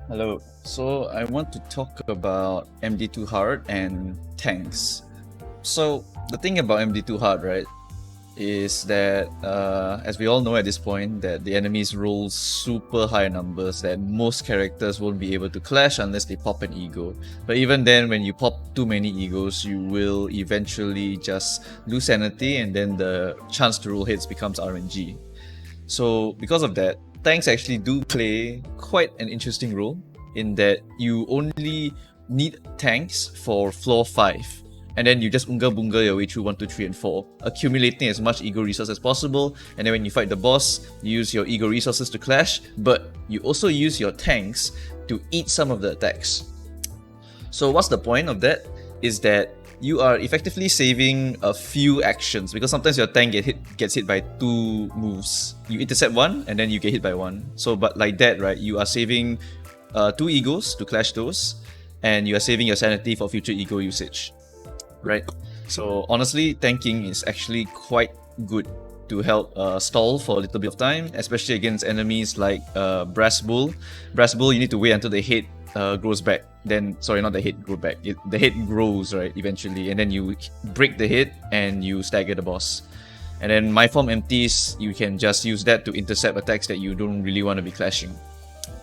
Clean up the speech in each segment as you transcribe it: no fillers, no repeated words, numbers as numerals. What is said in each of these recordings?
Hello. So I want to talk about MD2 Hard and tanks. So the thing about MD2 Hard, right, is that as we all know at this point, that the enemies roll super high numbers that most characters won't be able to clash unless they pop an ego. But even then, when you pop too many egos, you will eventually just lose sanity, and then the chance to roll hits becomes RNG. So because of that, tanks actually do play quite an interesting role in that you only need tanks for floor 5, and then you just unga bunga your way through 1, 2, 3, and 4, accumulating as much ego resources as possible, and then when you fight the boss, you use your ego resources to clash, but you also use your tanks to eat some of the attacks. So what's the point of that? Is that you are effectively saving a few actions, because sometimes your tank gets hit by 2 moves. You intercept one and then you get hit by one. So but like that, right, you are saving 2 egos to clash those, and you are saving your sanity for future ego usage, right? So honestly, tanking is actually quite good to help stall for a little bit of time, especially against enemies like Brass Bull. Brass Bull, you need to wait until the head grows back. Then, sorry, not the head grow back. The head grows, right, eventually, and then you break the head and you stagger the boss. And then my form empties, you can just use that to intercept attacks that you don't really want to be clashing,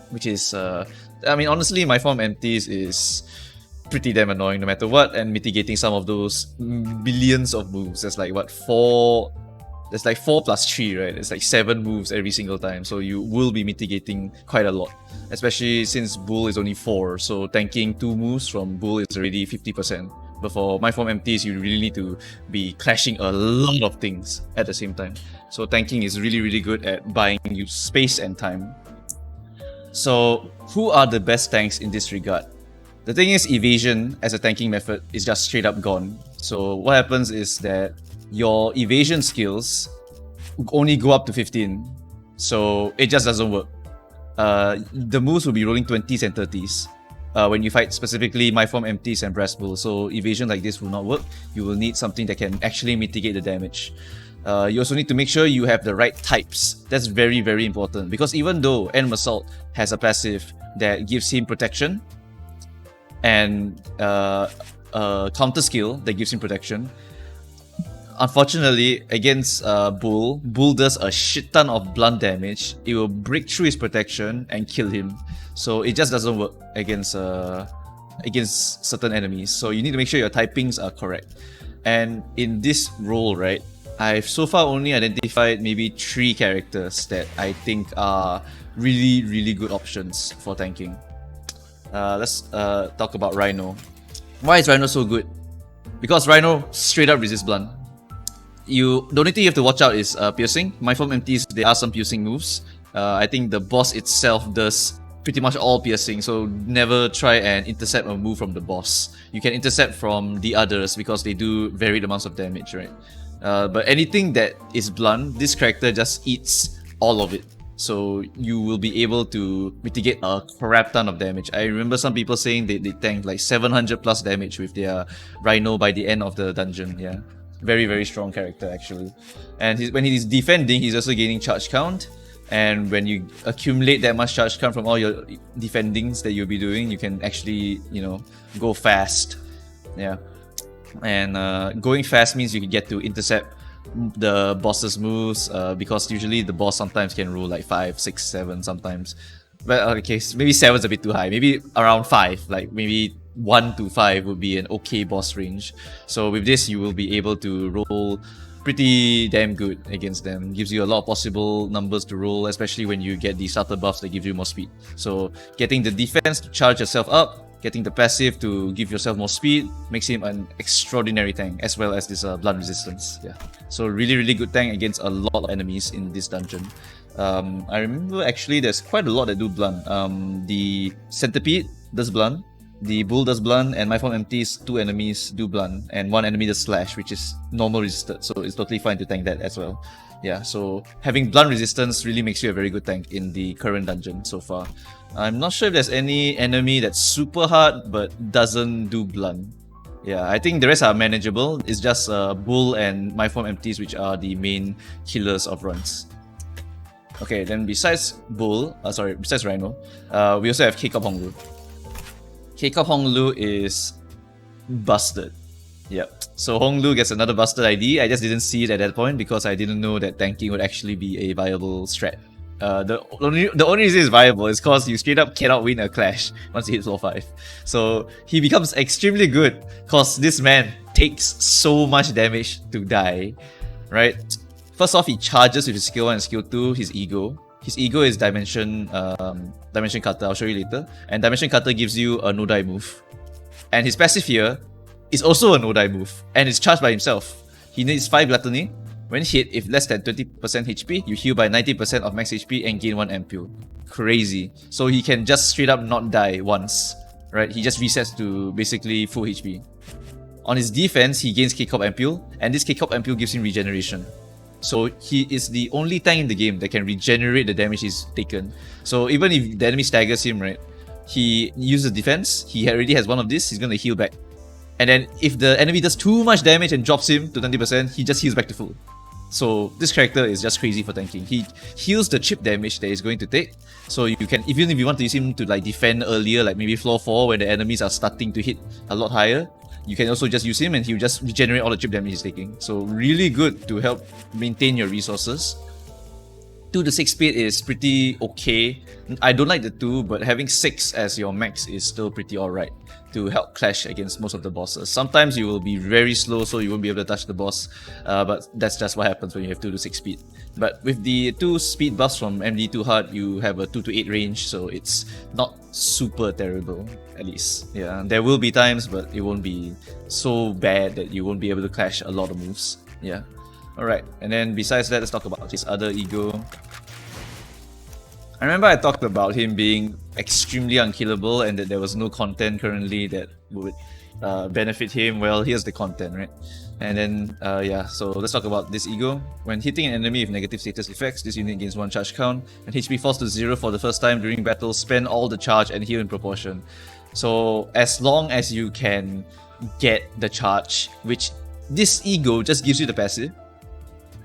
which is, I mean, honestly, my form empties is pretty damn annoying no matter what, and mitigating some of those billions of moves. There's like what, 4. There's like 4 plus 3, right? It's like 7 moves every single time, so you will be mitigating quite a lot, especially since Bull is only 4, so tanking 2 moves from Bull is already 50%. But for my form empties, you really need to be clashing a lot of things at the same time. So tanking is really good at buying you space and time. So who are the best tanks in this regard? The thing is, evasion as a tanking method is just straight up gone. So what happens is that your evasion skills only go up to 15, so it just doesn't work. The moves will be rolling 20s and 30s when you fight specifically my form empties and Brass Bull, so evasion like this will not work. You will need something that can actually mitigate the damage. You also need to make sure you have the right types. That's very important, because even though Rhino Meursault has a passive that gives him protection and a counter skill that gives him protection, unfortunately, against Bull does a shit ton of blunt damage. It will break through his protection and kill him. So it just doesn't work against certain enemies. So you need to make sure your typings are correct. And in this role, right, I've so far only identified maybe 3 characters that I think are really good options for tanking. Let's talk about Rhino. Why is Rhino so good? Because Rhino straight up resists blunt. The only thing you have to watch out is piercing. My form empties, there are some piercing moves. I think the boss itself does pretty much all piercing, so never try and intercept a move from the boss. You can intercept from the others because they do varied amounts of damage, right? But anything that is blunt, this character just eats all of it. So you will be able to mitigate a crap ton of damage. I remember some people saying they tanked like 700 plus damage with their Rhino by the end of the dungeon, yeah. Very strong character actually. And when he's defending, he's also gaining charge count, and when you accumulate that much charge count from all your defendings that you'll be doing, you can actually, you know, go fast. Yeah. And going fast means you can get to intercept the boss's moves, because usually the boss sometimes can roll like 5, 6, 7 sometimes. But okay, maybe 7 is a bit too high. Maybe around 5, like maybe 1 to 5 would be an okay boss range. So with this, you will be able to roll pretty damn good against them. Gives you a lot of possible numbers to roll, especially when you get the starter buffs that give you more speed. So getting the defense to charge yourself up, getting the passive to give yourself more speed, makes him an extraordinary tank, as well as this blunt resistance. Yeah, so really good tank against a lot of enemies in this dungeon. I remember actually there's quite a lot that do blunt. The Centipede does blunt, the Bull does blunt, and my form empties 2 enemies do blunt, and 1 enemy does slash, which is normal resisted, so it's totally fine to tank that as well. Yeah, so having blunt resistance really makes you a very good tank in the current dungeon so far. I'm not sure if there's any enemy that's super hard but doesn't do blunt. Yeah, I think the rest are manageable. It's just Bull and my form empties which are the main killers of runs. Okay, then besides besides Rhino, we also have Corp Hong Lu. Corp Hong Lu is busted. Yep. So Hong Lu gets another busted ID. I just didn't see it at that point because I didn't know that tanking would actually be a viable strat. The only reason it's viable is because you straight up cannot win a clash once you hit floor 5. So he becomes extremely good because this man takes so much damage to die, right? First off, he charges with his skill 1 and skill 2, his ego. His ego is Dimension Cutter, I'll show you later. And Dimension Cutter gives you a no-die move. And his passive here is also a no-die move, and it's charged by himself. He needs 5 Gluttony. When hit, if less than 20% HP, you heal by 90% of max HP and gain 1 ampule. Crazy. So he can just straight up not die once, right? He just resets to basically full HP. On his defense, he gains Corp ampule, and this Corp ampule gives him regeneration. So he is the only tank in the game that can regenerate the damage he's taken. So even if the enemy staggers him, right, he uses defense, he already has one of this, he's gonna heal back. And then if the enemy does too much damage and drops him to 20%, he just heals back to full. So this character is just crazy for tanking. He heals the chip damage that he's going to take. So you can, even if you want to use him to like defend earlier, like maybe floor 4 when the enemies are starting to hit a lot higher, you can also just use him and he'll just regenerate all the chip damage he's taking. So really good to help maintain your resources. 2 to 6 speed is pretty okay. I don't like the 2, but having 6 as your max is still pretty alright to help clash against most of the bosses. Sometimes you will be very slow, so you won't be able to touch the boss, but that's just what happens when you have 2 to 6 speed. But with the 2 speed buffs from MD2 Hard, you have a 2 to 8 range, so it's not super terrible, at least. Yeah, there will be times, but it won't be so bad that you won't be able to clash a lot of moves. Yeah. Alright, and then besides that, let's talk about his other ego. I remember I talked about him being extremely unkillable and that there was no content currently that would benefit him. Well, here's the content, right? And then, yeah, so let's talk about this ego. When hitting an enemy with negative status effects, this unit gains 1 charge count, and HP falls to 0 for the first time during battle. Spend all the charge and heal in proportion. So as long as you can get the charge, which this ego just gives you the passive,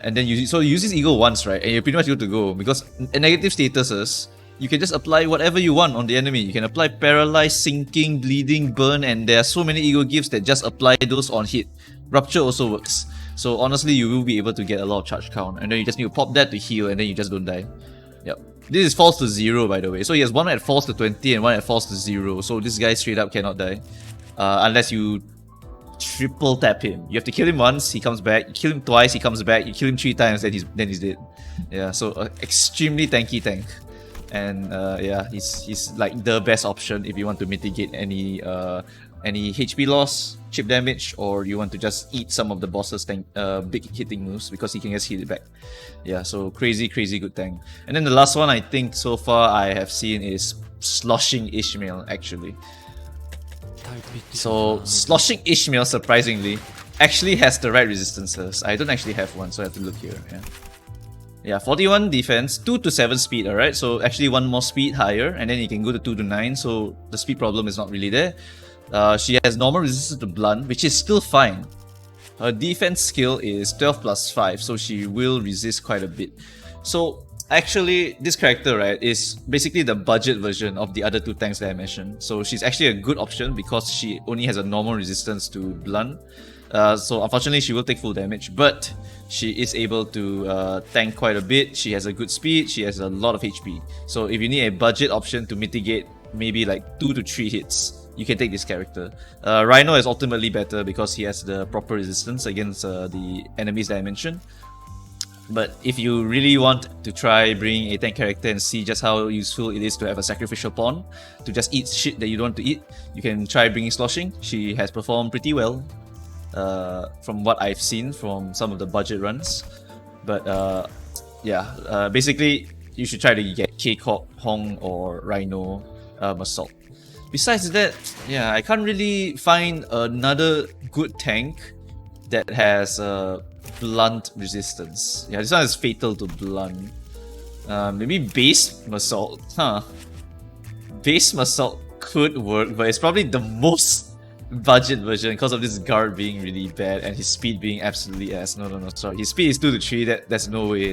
and then you use this ego once, right? And you're pretty much good to go, because in negative statuses, you can just apply whatever you want on the enemy. You can apply Paralyze, Sinking, Bleeding, Burn, and there are so many ego gifts that just apply those on hit. Rupture also works. So honestly, you will be able to get a lot of charge count, and then you just need to pop that to heal, and then you just don't die. Yep. This is falls to 0, by the way. So he has one that falls to 20 and one that falls to 0. So this guy straight up cannot die. Unless you triple tap him. You have to kill him once, he comes back. You kill him twice, he comes back. You kill him 3 times, then he's dead. Yeah, so extremely tanky tank. And yeah, he's like the best option if you want to mitigate any HP loss, chip damage, or you want to just eat some of the boss's tank, big hitting moves, because he can just heal it back. Yeah, so crazy good tank. And then the last one I think so far I have seen is Sloshing Ishmael, actually. So Sloshing Ishmael, surprisingly, actually has the right resistances. I don't actually have one, so I have to look here. Yeah, 41 defense, 2 to 7 speed, alright? So actually 1 more speed higher, and then you can go to 2 to 9, so the speed problem is not really there. She has normal resistance to blunt, which is still fine. Her defense skill is 12 plus 5, so she will resist quite a bit. So actually, this character, right, is basically the budget version of the other 2 tanks that I mentioned. So she's actually a good option because she only has a normal resistance to blunt. So unfortunately, she will take full damage, but she is able to tank quite a bit. She has a good speed, she has a lot of HP. So if you need a budget option to mitigate maybe like 2 to 3 hits, you can take this character. Rhino is ultimately better because he has the proper resistance against the enemies that I mentioned. But if you really want to try bringing a tank character and see just how useful it is to have a sacrificial pawn to just eat shit that you don't want to eat, you can try bringing Sloshing. She has performed pretty well from what I've seen from some of the budget runs. But yeah, basically you should try to get Corp Hong or Rhino Meursault. Besides that, yeah, I can't really find another good tank that has blunt resistance. Yeah, this one is fatal to blunt. Maybe base Meursault. Base Meursault could work, but it's probably the most budget version because of this guard being really bad and his speed being absolutely ass. No, sorry. His speed is 2 to 3. There's no way.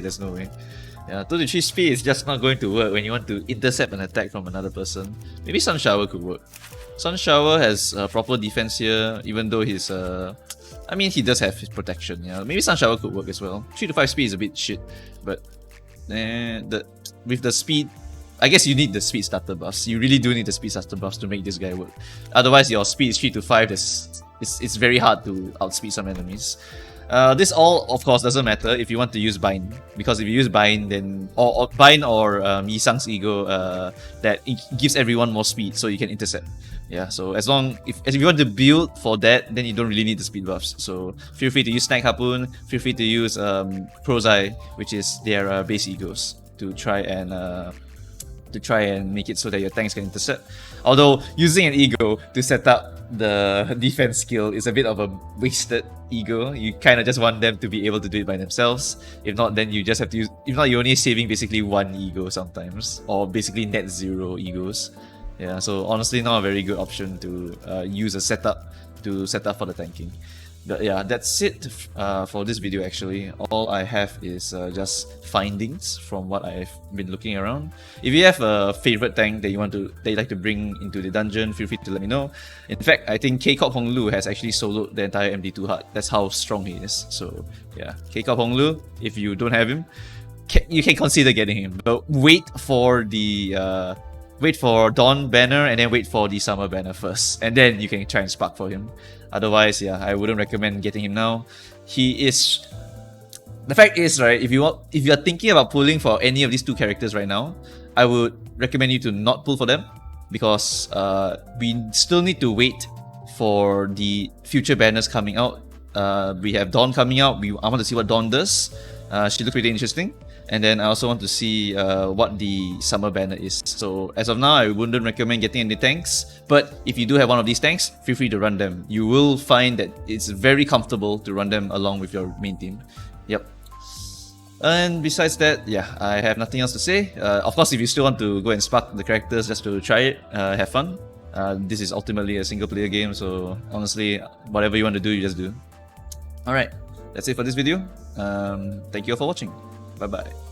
Yeah, 2 to 3 speed is just not going to work when you want to intercept an attack from another person. Maybe Sun Shower could work. Sun Shower has proper defense here, even though he's I mean, he does have his protection. Yeah, maybe Sun Shower could work as well. 3 to 5 speed is a bit shit, but with the speed, I guess you need the speed starter buffs. You really do need the speed starter buffs to make this guy work. Otherwise, your speed is 3 to 5. It's very hard to outspeed some enemies. This all, of course, doesn't matter if you want to use Bind, because if you use Bind, then or Bind or Yisang's Ego, that it gives everyone more speed, so you can intercept. Yeah, so as you want to build for that, then you don't really need the speed buffs. So feel free to use Snag Harpoon. Feel free to use Crow's Eye, which is their base egos, to try and make it so that your tanks can intercept. Although using an ego to set up the defense skill is a bit of a wasted ego. You kind of just want them to be able to do it by themselves. If not, then you just have to use. If not, you're only saving basically 1 ego sometimes, or basically net 0 egos. Yeah, so honestly, not a very good option to use a setup to set up for the tanking. But yeah, that's it for this video actually. All I have is just findings from what I've been looking around. If you have a favorite tank that you like to bring into the dungeon, feel free to let me know. In fact, I think Corp Hong Lu has actually soloed the entire MD2 Hard. That's how strong he is. So yeah, Corp Hong Lu, if you don't have him, you can consider getting him. But wait for Dawn Banner and then wait for the Summer Banner first, and then you can try and spark for him. Otherwise, yeah, I wouldn't recommend getting him now. The fact is, right, if you are thinking about pulling for any of these 2 characters right now, I would recommend you to not pull for them, because we still need to wait for the future banners coming out. We have Dawn coming out. I want to see what Dawn does. She looks pretty interesting. And then I also want to see what the summer banner is. So as of now, I wouldn't recommend getting any tanks. But if you do have one of these tanks, feel free to run them. You will find that it's very comfortable to run them along with your main team. Yep. And besides that, yeah, I have nothing else to say. Of course, if you still want to go and spark the characters just to try it, have fun. This is ultimately a single player game, so honestly, whatever you want to do, you just do. Alright, that's it for this video. Thank you all for watching. Bye bye.